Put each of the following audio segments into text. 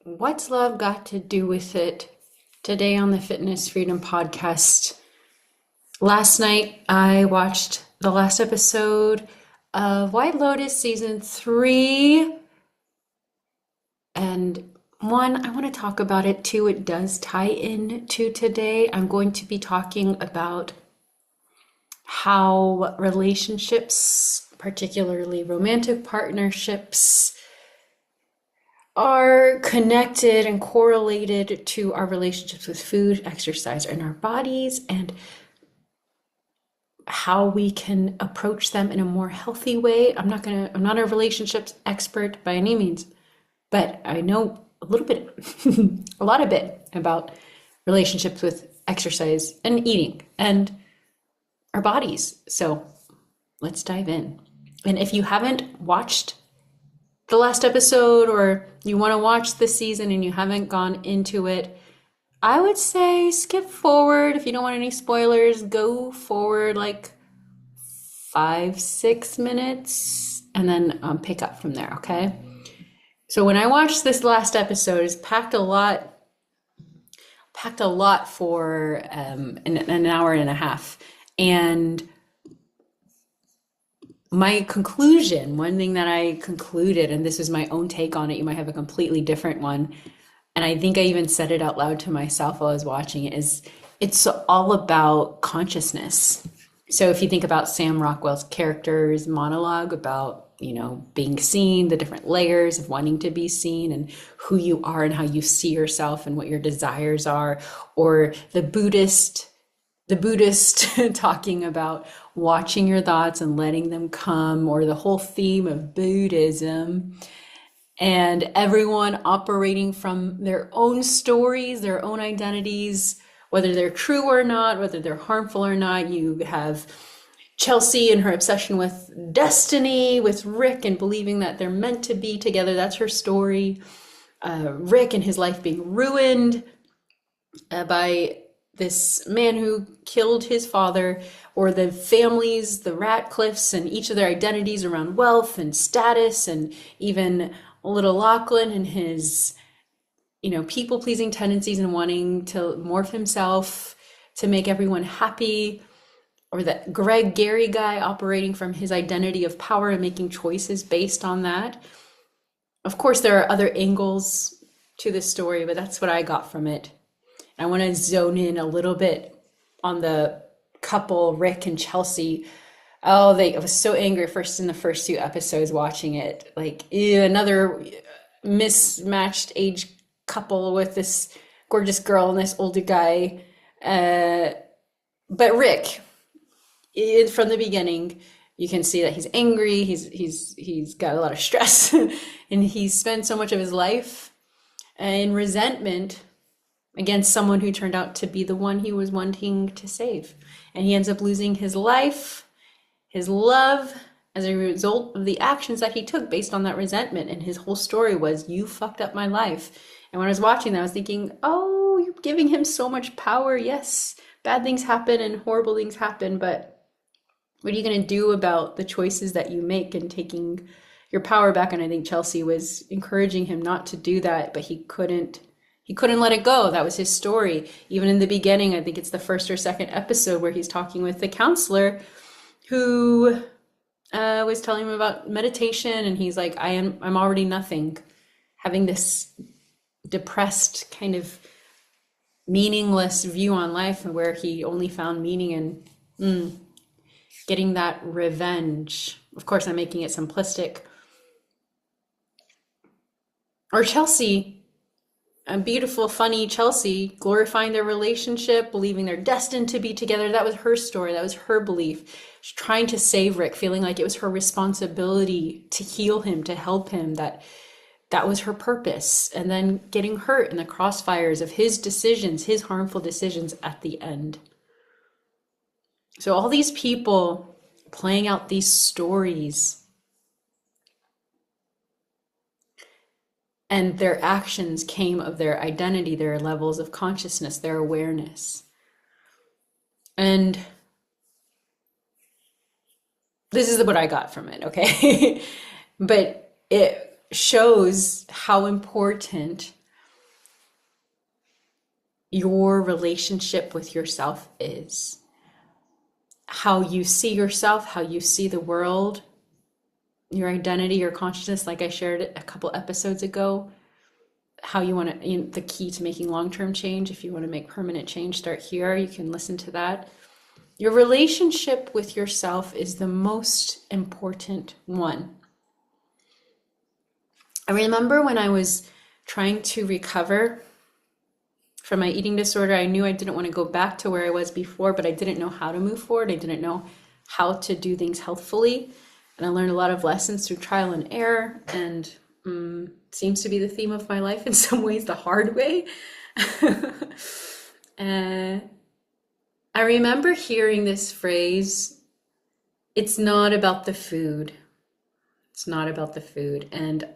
What's love got to do with it? Today on the Fitness Freedom Podcast. Last night I watched the last episode of White Lotus season 3. And one, I want to talk about it. Two, it does tie in to today. I'm going to be talking about how relationships, particularly romantic partnerships, are connected and correlated to our relationships with food, exercise, and our bodies, and how we can approach them in a more healthy way. I'm not a relationships expert by any means, but I know a little bit, a lot of bit about relationships with exercise and eating and our bodies. So let's dive in. And if you haven't watched the last episode, or you want to watch this season and you haven't gone into it, I would say skip forward. If you don't want any spoilers, go forward like 5, 6 minutes and then pick up from there, okay? So when I watched this last episode, it's packed a lot for an hour and a half. And my conclusion, one thing that I concluded, and this is my own take on it, you might have a completely different one, and I think I even said it out loud to myself while I was watching it, is it's all about consciousness. So if you think about Sam Rockwell's character's monologue about, being seen, the different layers of wanting to be seen and who you are and how you see yourself and what your desires are, or the Buddhist talking about watching your thoughts and letting them come, or the whole theme of Buddhism, and everyone operating from their own stories, their own identities, whether they're true or not, whether they're harmful or not. You have Chelsea and her obsession with destiny, with Rick and believing that they're meant to be together. That's her story. Rick and his life being ruined by this man who killed his father, or the families, the Ratcliffes, and each of their identities around wealth and status, and even little Lachlan and his, people-pleasing tendencies and wanting to morph himself to make everyone happy, or that Greg Gary guy operating from his identity of power and making choices based on that. Of course, there are other angles to this story, but that's what I got from it. I want to zone in a little bit on the couple, Rick and Chelsea. Oh, I was so angry first in the first 2 episodes watching it. Like, ew, another mismatched age couple with this gorgeous girl and this older guy. But Rick, from the beginning, you can see that he's angry. He's got a lot of stress, and he spent so much of his life in resentment against someone who turned out to be the one he was wanting to save. And he ends up losing his life, his love, as a result of the actions that he took based on that resentment. And his whole story was, you fucked up my life. And when I was watching that, I was thinking, oh, you're giving him so much power. Yes, bad things happen and horrible things happen, but what are you going to do about the choices that you make and taking your power back? And I think Chelsea was encouraging him not to do that, but he couldn't let it go. That was his story. Even in the beginning, I think it's the first or second episode, where he's talking with the counselor who was telling him about meditation, and he's like, I'm already nothing. Having this depressed kind of meaningless view on life, where he only found meaning in getting that revenge. Of course, I'm making it simplistic. Or Chelsea, a beautiful, funny Chelsea, glorifying their relationship, believing they're destined to be together. That was her story. That was her belief. She's trying to save Rick, feeling like it was her responsibility to heal him, to help him, that was her purpose. And then getting hurt in the crossfires of his decisions, his harmful decisions at the end. So all these people playing out these stories, and their actions came of their identity, their levels of consciousness, their awareness. And this is what I got from it, okay? But it shows how important your relationship with yourself is. How you see yourself, how you see the world, your identity, your consciousness, like I shared a couple episodes ago, how you want to, the key to making long-term change. If you want to make permanent change, start here. You can listen to that. Your relationship with yourself is the most important one. I remember when I was trying to recover from my eating disorder, I knew I didn't want to go back to where I was before, but I didn't know how to move forward. I didn't know how to do things healthfully. And I learned a lot of lessons through trial and error, and seems to be the theme of my life in some ways, the hard way. I remember hearing this phrase, it's not about the food. It's not about the food. And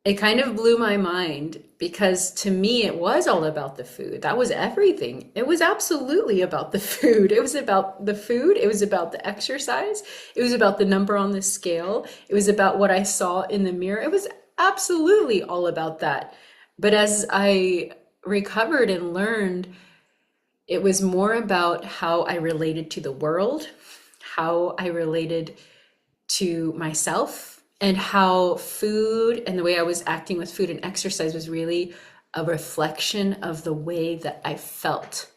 it kind of blew my mind, because to me, it was all about the food. That was everything. It was absolutely about the food. It was about the food. It was about the exercise. It was about the number on the scale. It was about what I saw in the mirror. It was absolutely all about that. But as I recovered and learned, it was more about how I related to the world, how I related to myself, and how food and the way I was acting with food and exercise was really a reflection of the way that I felt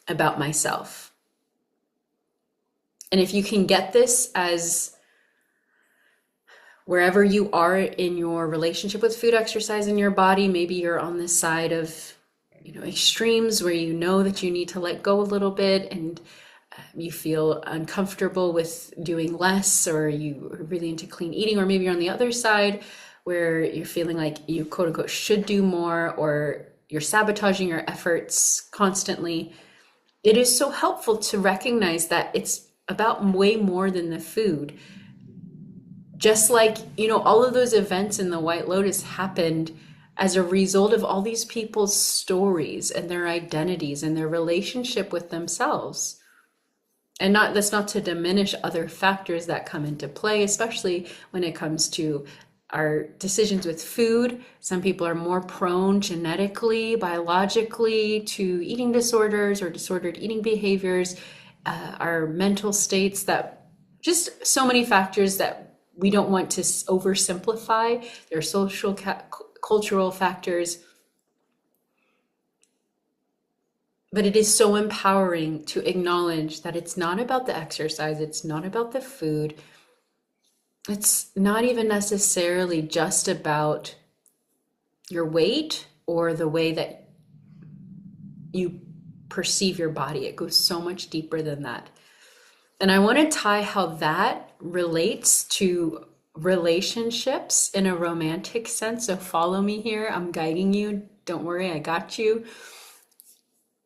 about myself. And if you can get this as wherever you are in your relationship with food, exercise, and your body, maybe you're on this side of, extremes where you know that you need to let go a little bit, and you feel uncomfortable with doing less, or you are really into clean eating, or maybe you're on the other side where you're feeling like you quote unquote should do more, or you're sabotaging your efforts constantly. It is so helpful to recognize that it's about way more than the food. Just like, all of those events in the White Lotus happened as a result of all these people's stories and their identities and their relationship with themselves. And that's not to diminish other factors that come into play, especially when it comes to our decisions with food. Some people are more prone genetically, biologically, to eating disorders or disordered eating behaviors, our mental states, that just so many factors that we don't want to oversimplify. There are social, cultural factors. But it is so empowering to acknowledge that it's not about the exercise, it's not about the food, it's not even necessarily just about your weight or the way that you perceive your body. It goes so much deeper than that. And I want to tie how that relates to relationships in a romantic sense. So follow me here. I'm guiding you. Don't worry, I got you.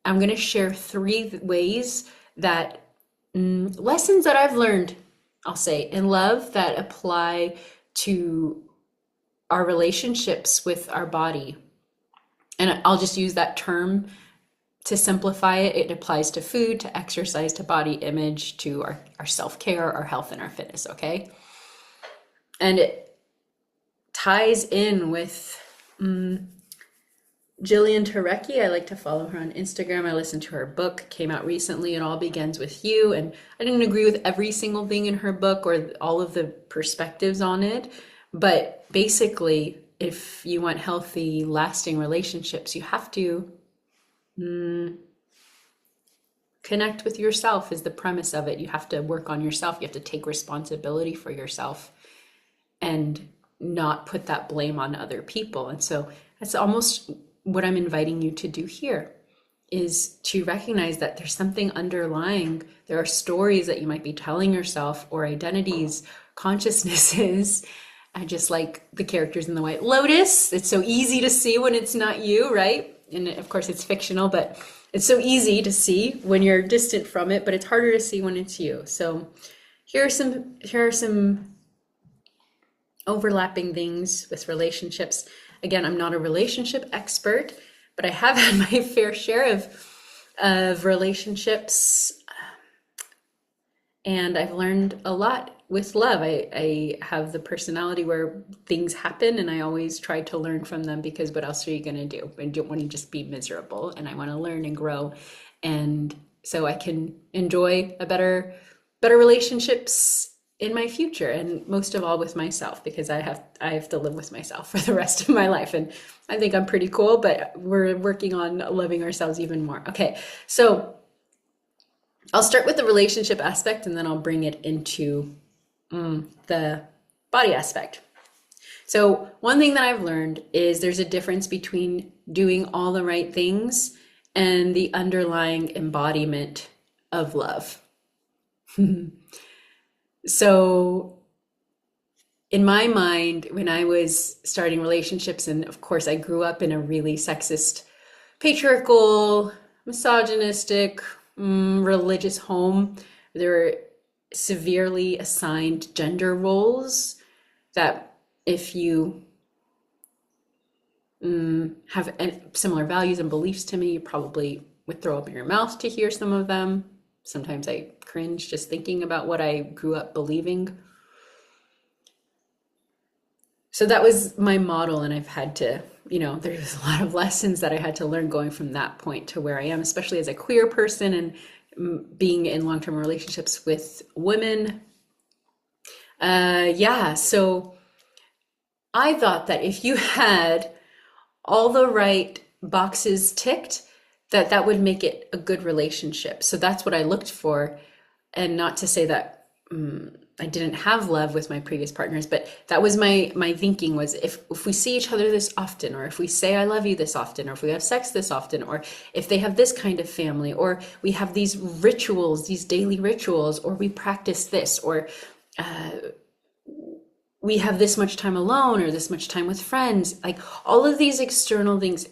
I'm going to share 3 ways that lessons that I've learned, I'll say, in love that apply to our relationships with our body. And I'll just use that term to simplify it. It applies to food, to exercise, to body image, to our self-care, our health, and our fitness, okay? And it ties in with Jillian Turecki. I like to follow her on Instagram. I listened to her book, came out recently, It All Begins With You. And I didn't agree with every single thing in her book or all of the perspectives on it. But basically, if you want healthy, lasting relationships, you have to connect with yourself is the premise of it. You have to work on yourself. You have to take responsibility for yourself and not put that blame on other people. And so that's almost what I'm inviting you to do here, is to recognize that there's something underlying. There are stories that you might be telling yourself, or identities, consciousnesses, just like the characters in the White Lotus. It's so easy to see when it's not you, right? And of course it's fictional, but it's so easy to see when you're distant from it, but it's harder to see when it's you. So here are some overlapping things with relationships. Again, I'm not a relationship expert, but I have had my fair share of relationships. And I've learned a lot with love. I have the personality where things happen and I always try to learn from them, because what else are you going to do? I don't want to just be miserable, and I want to learn and grow. And so I can enjoy a better relationships in my future, and most of all with myself, because I have to live with myself for the rest of my life. And I think I'm pretty cool, but we're working on loving ourselves even more. Okay. So I'll start with the relationship aspect and then I'll bring it into the body aspect. So one thing that I've learned is there's a difference between doing all the right things and the underlying embodiment of love. So in my mind, when I was starting relationships, and of course I grew up in a really sexist, patriarchal, misogynistic, religious home, there were severely assigned gender roles that if you have similar values and beliefs to me, you probably would throw up in your mouth to hear some of them. Sometimes I cringe just thinking about what I grew up believing. So that was my model, and I've had to, there's a lot of lessons that I had to learn going from that point to where I am, especially as a queer person and being in long-term relationships with women. So I thought that if you had all the right boxes ticked, that would make it a good relationship. So that's what I looked for. And not to say that I didn't have love with my previous partners, but that was my thinking was if we see each other this often, or if we say I love you this often, or if we have sex this often, or if they have this kind of family, or we have these rituals, these daily rituals, or we practice this, or we have this much time alone, or this much time with friends, like all of these external things.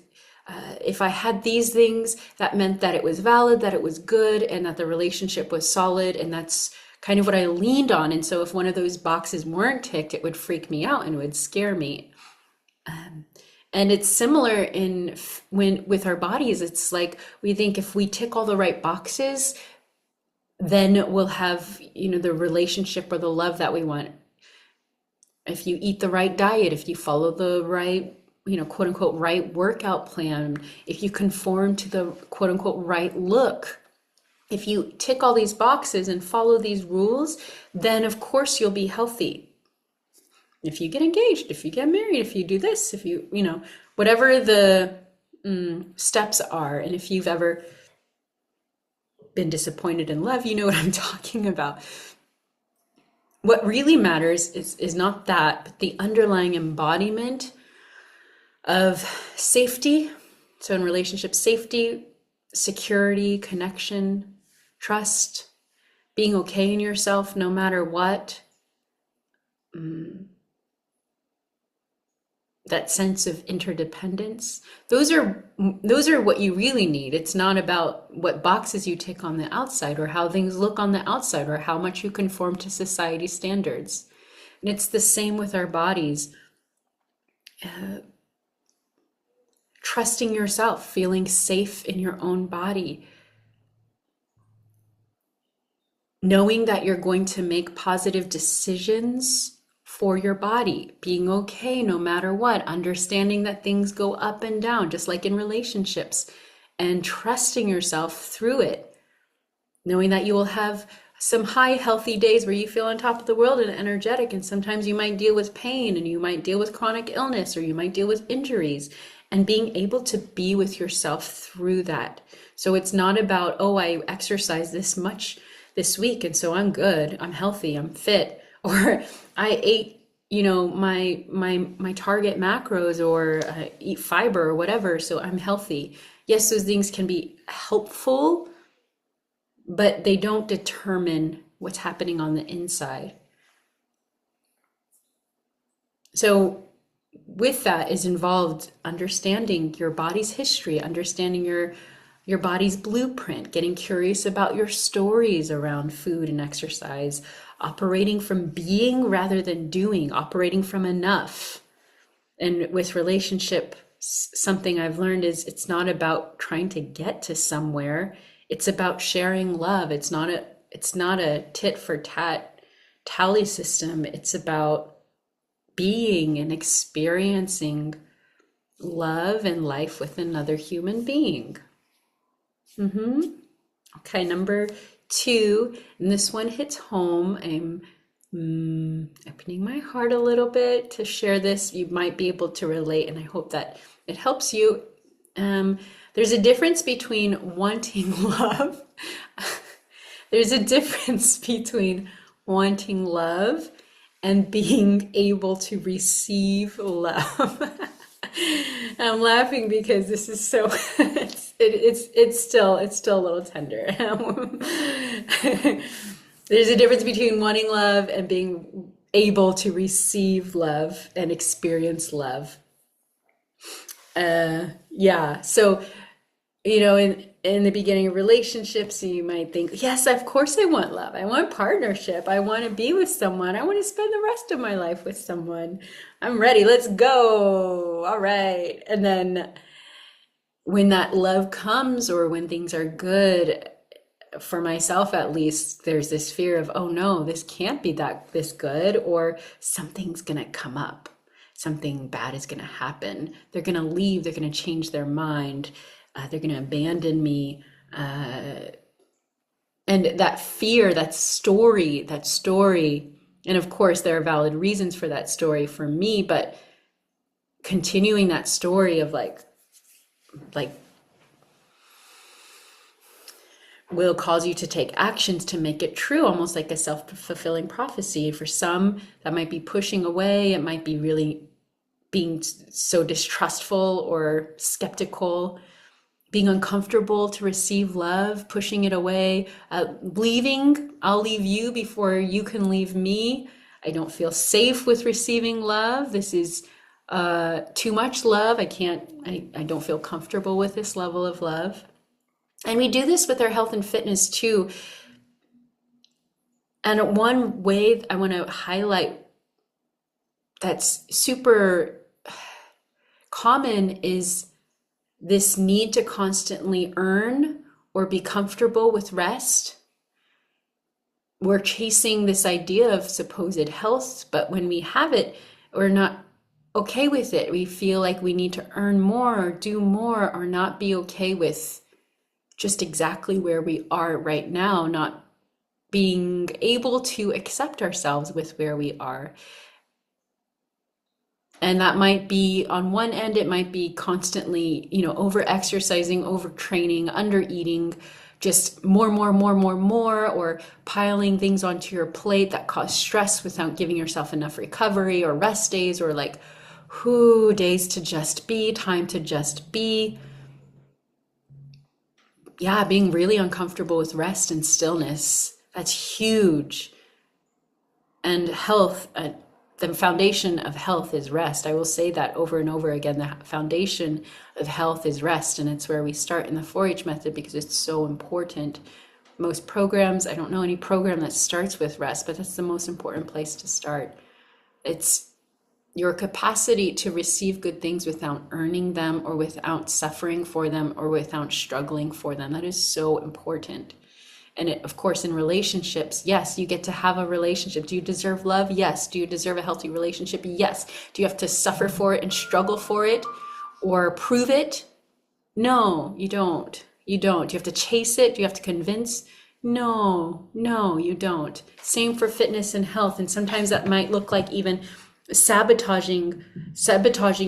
If I had these things, that meant that it was valid, that it was good, and that the relationship was solid. And that's kind of what I leaned on. And so if one of those boxes weren't ticked, it would freak me out and it would scare me. And it's similar with our bodies. It's like we think if we tick all the right boxes, then we'll have, the relationship or the love that we want. If you eat the right diet, if you follow the right, quote unquote, right workout plan, if you conform to the quote unquote right look, if you tick all these boxes and follow these rules, then of course you'll be healthy. If you get engaged, if you get married, if you do this, if you, whatever the steps are. And if you've ever been disappointed in love, you know what I'm talking about. What really matters is not that, but the underlying embodiment of safety. So in relationships, safety, security, connection, trust, being okay in yourself no matter what. That sense of interdependence. Those are what you really need. It's not about what boxes you tick on the outside, or how things look on the outside, or how much you conform to society standards. And it's the same with our bodies. Trusting yourself, feeling safe in your own body, knowing that you're going to make positive decisions for your body, being okay no matter what, understanding that things go up and down, just like in relationships, and trusting yourself through it, knowing that you will have some high healthy days where you feel on top of the world and energetic, and sometimes you might deal with pain, and you might deal with chronic illness, or you might deal with injuries, and being able to be with yourself through that. So it's not about, oh, I exercised this much this week and so I'm good, I'm healthy, I'm fit, or I ate, my target macros, or eat fiber or whatever, so I'm healthy. Yes, those things can be helpful, but they don't determine what's happening on the inside. So with that is involved understanding your body's history, understanding your body's blueprint, getting curious about your stories around food and exercise, operating from being rather than doing, operating from enough. And with relationship, something I've learned is it's not about trying to get to somewhere. It's about sharing love. It's it's not a tit for tat tally system. It's about being and experiencing love and life with another human being. Okay, number two, and this one hits home. I'm opening my heart a little bit to share this. You might be able to relate, and I hope that it helps you. There's a difference between wanting love. There's a difference between wanting love and being able to receive love. I'm laughing because this is so it's still a little tender. There's a difference between wanting love and being able to receive love and experience love. Yeah. So, in the beginning of relationships, you might think, yes, of course I want love. I want partnership. I want to be with someone. I want to spend the rest of my life with someone. I'm ready. Let's go. All right. And then when that love comes or when things are good, for myself at least, there's this fear of, oh no, this can't be this good, or something's gonna come up. Something bad is gonna happen. They're gonna leave, they're gonna change their mind, they're gonna abandon me. And that fear, that story, and of course there are valid reasons for that story for me, but continuing that story of like will cause you to take actions to make it true, almost like a self-fulfilling prophecy. For some, that might be pushing away. It might be really being so distrustful or skeptical, being uncomfortable to receive love, pushing it away, leaving. I'll leave you before you can leave me. I don't feel safe with receiving love. This is too much love. I don't feel comfortable with this level of love. And we do this with our health and fitness too. And one way I want to highlight that's super common is this need to constantly earn or be comfortable with rest. We're chasing this idea of supposed health, but when we have it, we're not okay with it. We feel like we need to earn more or do more or not be okay with just exactly where we are right now, not being able to accept ourselves with where we are. And that might be, on one end, it might be constantly, over exercising, over training, under eating, just more, or piling things onto your plate that cause stress without giving yourself enough recovery or rest days, or like, days to just be, time to just be. Yeah, being really uncomfortable with rest and stillness, that's huge. And health, the foundation of health is rest. I will say that over and over again. The foundation of health is rest, and it's where we start in the 4-H method because it's so important. Most programs, I don't know any program that starts with rest, but that's the most important place to start. It's your capacity to receive good things without earning them or without suffering for them or without struggling for them. That is so important. And of course, in relationships, yes, you get to have a relationship. Do you deserve love? Yes. Do you deserve a healthy relationship? Yes. Do you have to suffer for it and struggle for it or prove it? No, you don't. You don't. Do you have to chase it? Do you have to convince? No, you don't. Same for fitness and health. And sometimes that might look like even sabotaging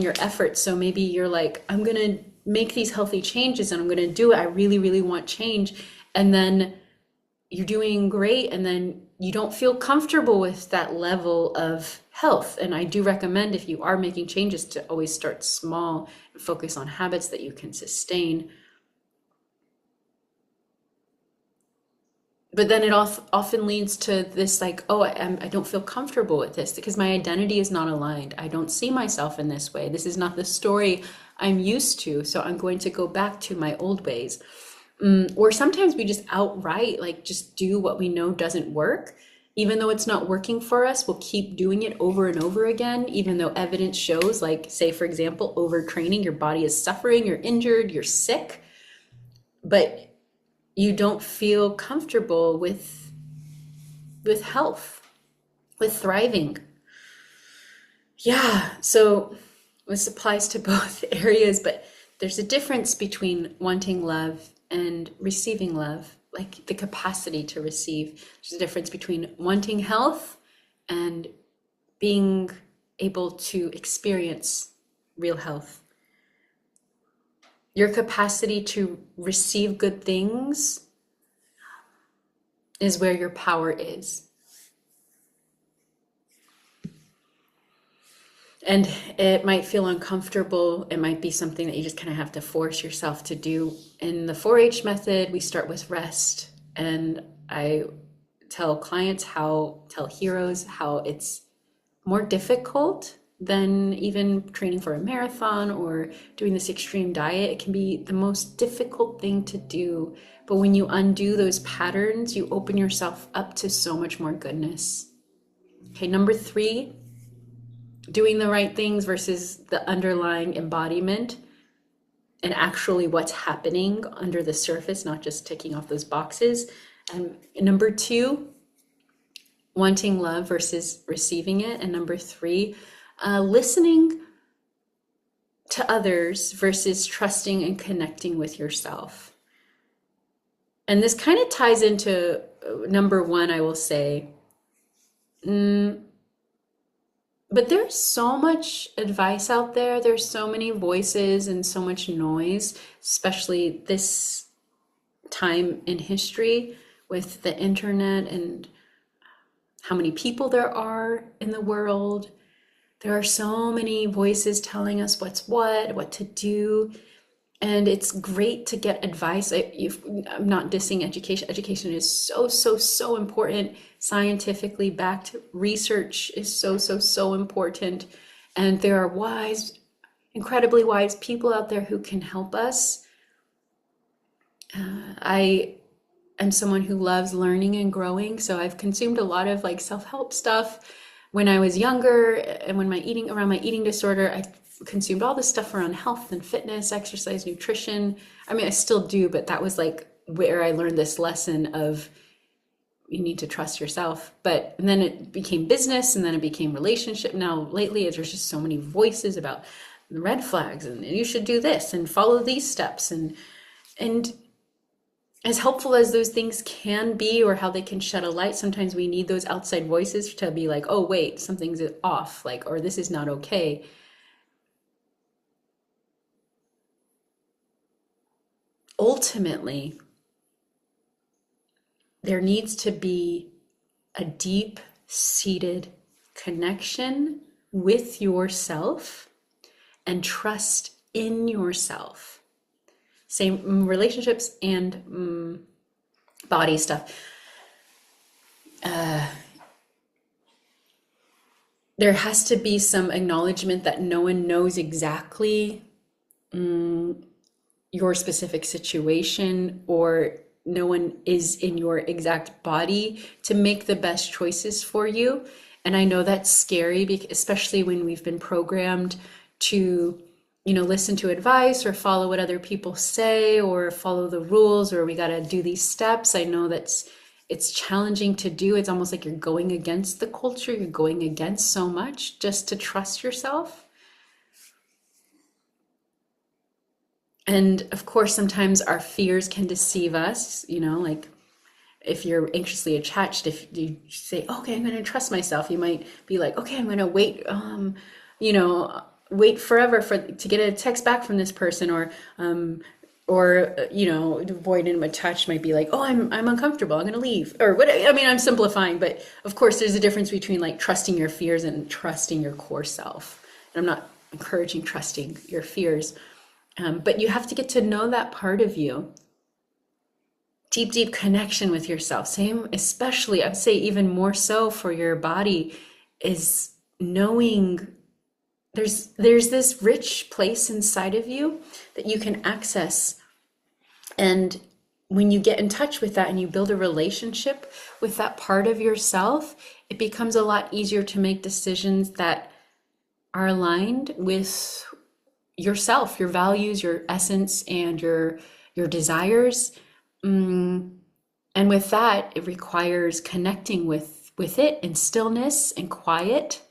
your efforts. So maybe you're like, I'm going to make these healthy changes and I'm going to do it. I really, really want change. And then you're doing great. And then you don't feel comfortable with that level of health. And I do recommend, if you are making changes, to always start small and focus on habits that you can sustain. But then it often leads to this like, I don't feel comfortable with this because my identity is not aligned. I don't see myself in this way. This is not the story I'm used to. So I'm going to go back to my old ways. Or sometimes we just outright just do what we know doesn't work. Even though it's not working for us, we'll keep doing it over and over again, even though evidence shows, say, for example, overtraining, your body is suffering, you're injured, you're sick. But you don't feel comfortable with with health, with thriving. Yeah, so this applies to both areas, but there's a difference between wanting love and receiving love, like the capacity to receive. There's a difference between wanting health and being able to experience real health. Your capacity to receive good things is where your power is. And it might feel uncomfortable. It might be something that you just kind of have to force yourself to do. In the 4-H method, we start with rest. And I tell heroes how it's more difficult than even training for a marathon or doing this extreme diet. It can be the most difficult thing to do. But when you undo those patterns, you open yourself up to so much more goodness. Okay, number 3, doing the right things versus the underlying embodiment and actually what's happening under the surface, not just ticking off those boxes. And number 2, wanting love versus receiving it. And number 3, listening to others versus trusting and connecting with yourself. And this kind of ties into number 1, I will say. But there's so much advice out there. There's so many voices and so much noise, especially this time in history with the internet and how many people there are in the world. There are so many voices telling us what's what to do. And it's great to get advice. I'm not dissing education. Education is so important. Scientifically backed research is so important. And there are wise, incredibly wise people out there who can help us. I am someone who loves learning and growing. So I've consumed a lot of like self-help stuff when I was younger, and when around my eating disorder, I consumed all this stuff around health and fitness, exercise, nutrition. I mean, I still do, but that was like where I learned this lesson of you need to trust yourself. And then it became business, and then it became relationship. Now lately, there's just so many voices about the red flags and you should do this and follow these steps. And as helpful as those things can be, or how they can shed a light, sometimes we need those outside voices to be like, oh, wait, something's off, like, or this is not okay. Ultimately, there needs to be a deep-seated connection with yourself and trust in yourself. Same relationships and body stuff. There has to be some acknowledgement that no one knows exactly your specific situation, or no one is in your exact body to make the best choices for you. And I know that's scary, especially when we've been programmed to, listen to advice or follow what other people say or follow the rules, or we got to do these steps. I know it's challenging to do. It's almost like you're going against the culture. You're going against so much just to trust yourself. And of course, sometimes our fears can deceive us, like if you're anxiously attached, if you say, okay, I'm going to trust myself, you might be like, okay, I'm going to wait, wait forever to get a text back from this person, or avoidant and attached might be like, oh, I'm uncomfortable, I'm going to leave, or what. I mean, I'm simplifying, but of course there's a difference between like trusting your fears and trusting your core self. And I'm not encouraging trusting your fears. But you have to get to know that part of you. Deep connection with yourself. Same, especially, I'd say even more so for your body, is knowing there's this rich place inside of you that you can access. And when you get in touch with that and you build a relationship with that part of yourself, it becomes a lot easier to make decisions that are aligned with yourself, your values, your essence, and your desires. And with that, it requires connecting with with it in stillness and quiet,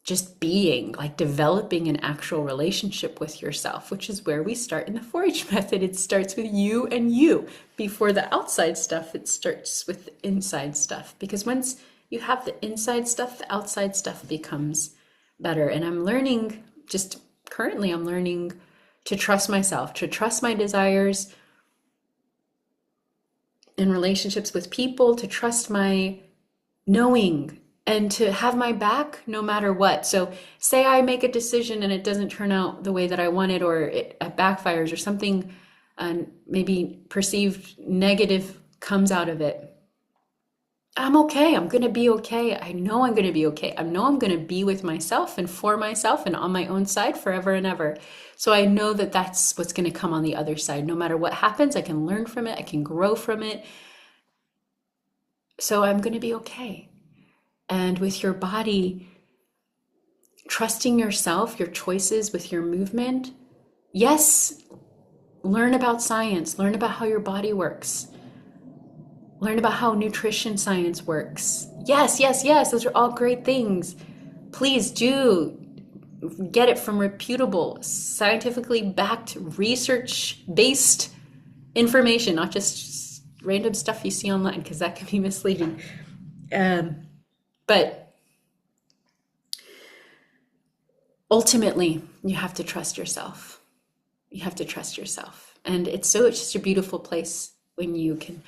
just being, like developing an actual relationship with yourself, which is where we start in the 4-H method. It starts with you and you. Before the outside stuff, it starts with the inside stuff. Because once you have the inside stuff, the outside stuff becomes better. And I'm learning, just currently, I'm learning to trust myself, to trust my desires in relationships with people, to trust my knowing and to have my back no matter what. So say I make a decision and it doesn't turn out the way that I wanted, or it backfires, or something maybe perceived negative comes out of it. I'm okay. I'm going to be okay. I know I'm going to be okay. I know I'm going to be with myself and for myself and on my own side forever and ever. So I know that that's what's going to come on the other side. No matter what happens, I can learn from it. I can grow from it. So I'm going to be okay. And with your body, trusting yourself, your choices with your movement. Yes, learn about science. Learn about how your body works. Learn about how nutrition science works. Yes, yes, yes. Those are all great things. Please do get it from reputable, scientifically backed, research-based information, not just random stuff you see online, because that can be misleading. But ultimately, you have to trust yourself. You have to trust yourself. And it's just a beautiful place when you can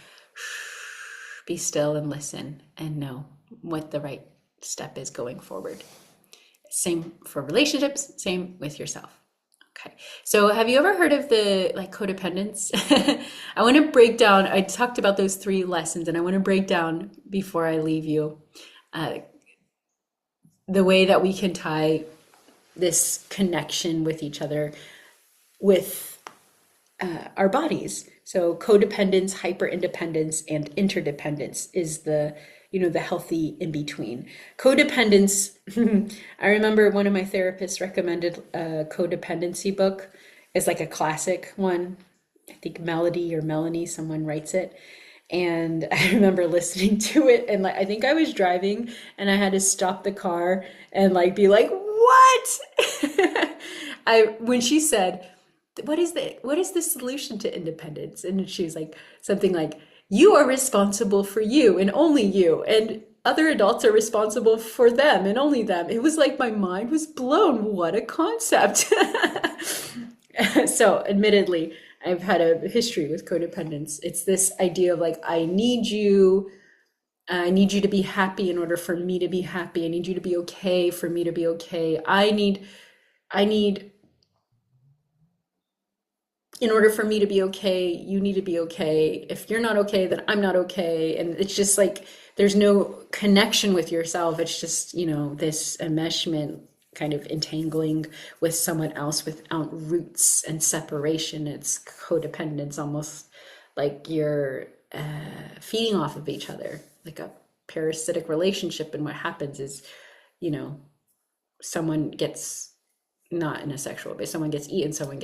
be still and listen and know what the right step is going forward. Same for relationships, same with yourself. Okay. So have you ever heard of the codependence? I want to break down, I talked about those 3 lessons, and I want to break down before I leave you the way that we can tie this connection with each other with our bodies. So codependence, hyperindependence, and interdependence is the healthy in between. Codependence, I remember one of my therapists recommended a codependency book. It's like a classic one. I think Melanie, someone writes it. And I remember listening to it, and I think I was driving and I had to stop the car and be like, what? When she said, what is the solution to independence? And she was like, something like, you are responsible for you and only you, and other adults are responsible for them and only them. It was like my mind was blown. What a concept. So admittedly, I've had a history with codependence. It's this idea of I need you to be happy in order for me to be happy. I need you to be okay for me to be okay. I need in order for me to be okay, you need to be okay. If you're not okay, then I'm not okay. And it's just there's no connection with yourself. It's just, this enmeshment, kind of entangling with someone else without roots and separation. It's codependence, almost like you're feeding off of each other, like a parasitic relationship. And what happens is, someone gets, not in a sexual way, someone gets eaten, someone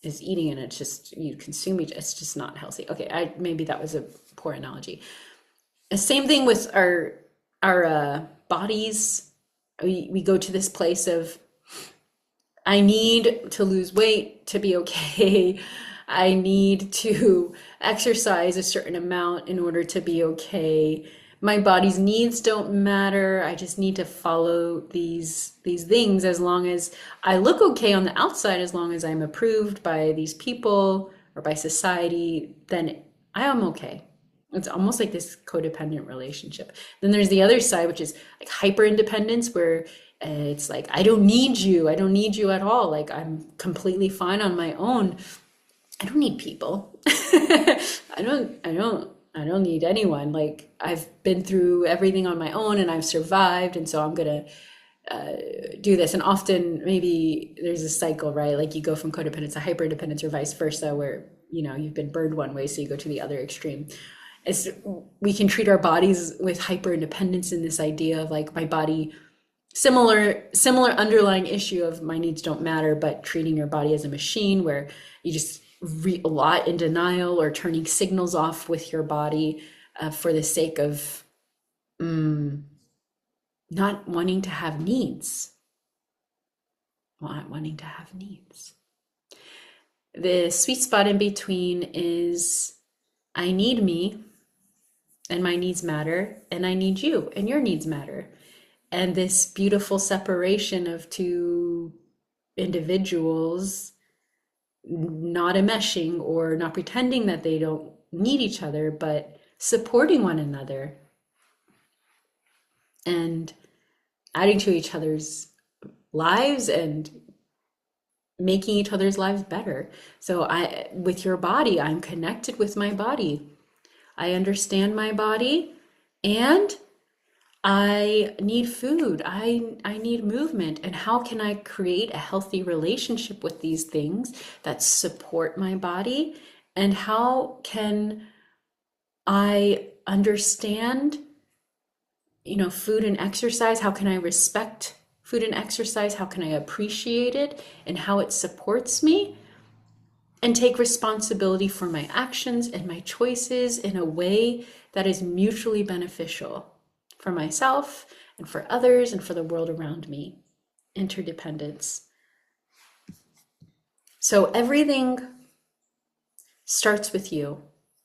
is eating, and it's just, you consume each, it's just not healthy. Okay, maybe that was a poor analogy. The same thing with our bodies. We go to this place of, I need to lose weight to be okay. I need to exercise a certain amount in order to be okay. My body's needs don't matter. I just need to follow these things as long as I look okay on the outside, as long as I'm approved by these people or by society, then I am okay. It's almost like this codependent relationship. Then there's the other side, which is hyper independence, where it's I don't need you. I don't need you at all. I'm completely fine on my own. I don't need people. I don't need anyone. I've been through everything on my own and I've survived. And so I'm going to do this. And often maybe there's a cycle, right? You go from codependence to hyperdependence or vice versa, where, you've been burned one way, so you go to the other extreme. We can treat our bodies with hyper independence in this idea of my body, similar underlying issue of my needs don't matter, but treating your body as a machine where you just a lot in denial or turning signals off with your body, for the sake of not wanting to have needs. Not wanting to have needs. The sweet spot in between is I need me and my needs matter, and I need you and your needs matter. And this beautiful separation of two individuals not enmeshing or not pretending that they don't need each other, but supporting one another and adding to each other's lives and making each other's lives better. So with your body, I'm connected with my body. I understand my body, and I need food. I need movement. And how can I create a healthy relationship with these things that support my body? And how can I understand, food and exercise? How can I respect food and exercise? How can I appreciate it and how it supports me? And take responsibility for my actions and my choices in a way that is mutually beneficial for myself and for others and for the world around me. Interdependence. So everything starts with you.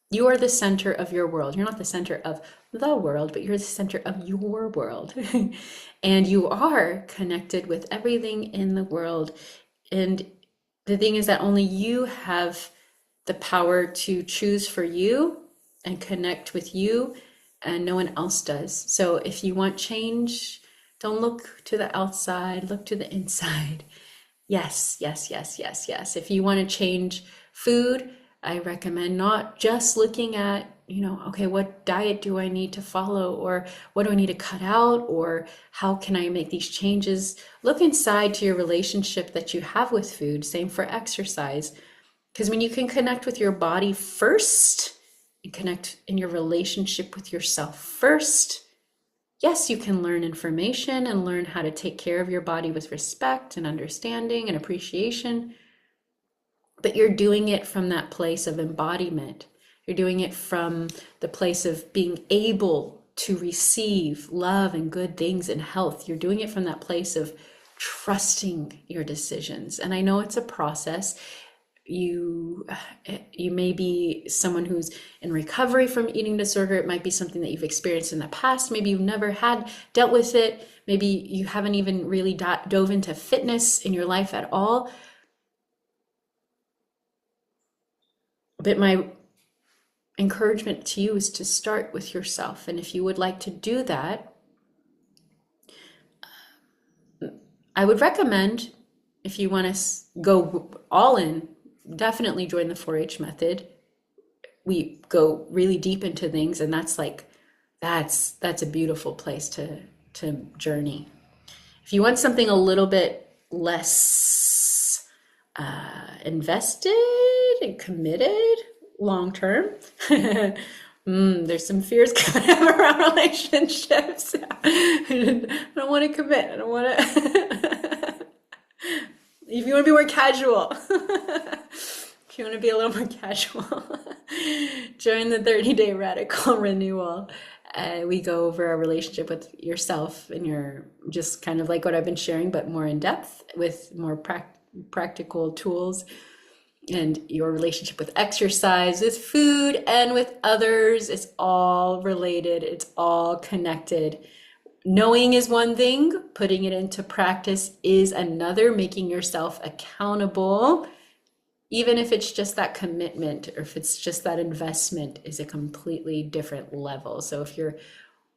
You are the center of your world. You're not the center of the world, but you're the center of your world. And you are connected with everything in the world. And the thing is that only you have the power to choose for you and connect with you, and no one else does. So if you want change, don't look to the outside, look to the inside. Yes, yes, yes, yes, yes. If you want to change food, I recommend not just looking at, okay, what diet do I need to follow, or what do I need to cut out, or how can I make these changes? Look inside to your relationship that you have with food. Same for exercise. Because when you can connect with your body first and connect in your relationship with yourself first, yes, you can learn information and learn how to take care of your body with respect and understanding and appreciation. But you're doing it from that place of embodiment. You're doing it from the place of being able to receive love and good things and health. You're doing it from that place of trusting your decisions. And I know it's a process. You may be someone who's in recovery from eating disorder. It might be something that you've experienced in the past. Maybe you've never dealt with it. Maybe you haven't even really dove into fitness in your life at all. But my encouragement to you is to start with yourself. And if you would like to do that, I would recommend, if you want to go all in, definitely join the 4-H method. We go really deep into things, and that's a beautiful place to journey. If you want something a little bit less invested and committed long term, there's some fears coming up around relationships. I don't want to commit. I don't want to. If you want to be more casual, if you want to be a little more casual, join the 30-day radical renewal. We go over a relationship with yourself, and you're just kind of like what I've been sharing, but more in depth with more practical tools, and your relationship with exercise, with food, and with others. It's all related. It's all connected. Knowing is one thing, putting it into practice is another. Making yourself accountable, even if it's just that commitment or if it's just that investment, is a completely different level. So if you're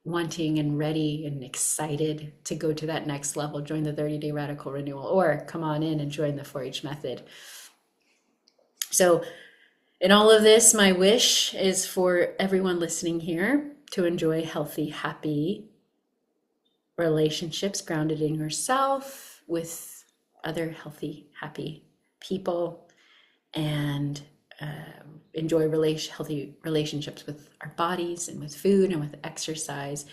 wanting and ready and excited to go to that next level, join the 30-day radical renewal, or come on in and join the 4-H method. So in all of this, my wish is for everyone listening here to enjoy healthy, happy relationships grounded in yourself with other healthy, happy people, and enjoy healthy relationships with our bodies and with food and with exercise.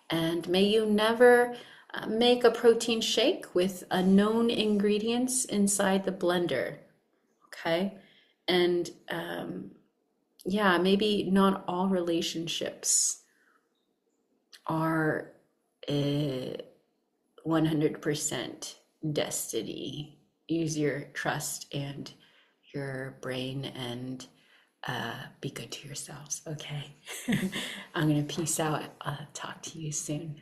And may you never make a protein shake with unknown ingredients inside the blender, okay? And Yeah, maybe not all relationships are 100% destiny. Use your trust and your brain and be good to yourselves. Okay. I'm going to peace out. Talk to you soon.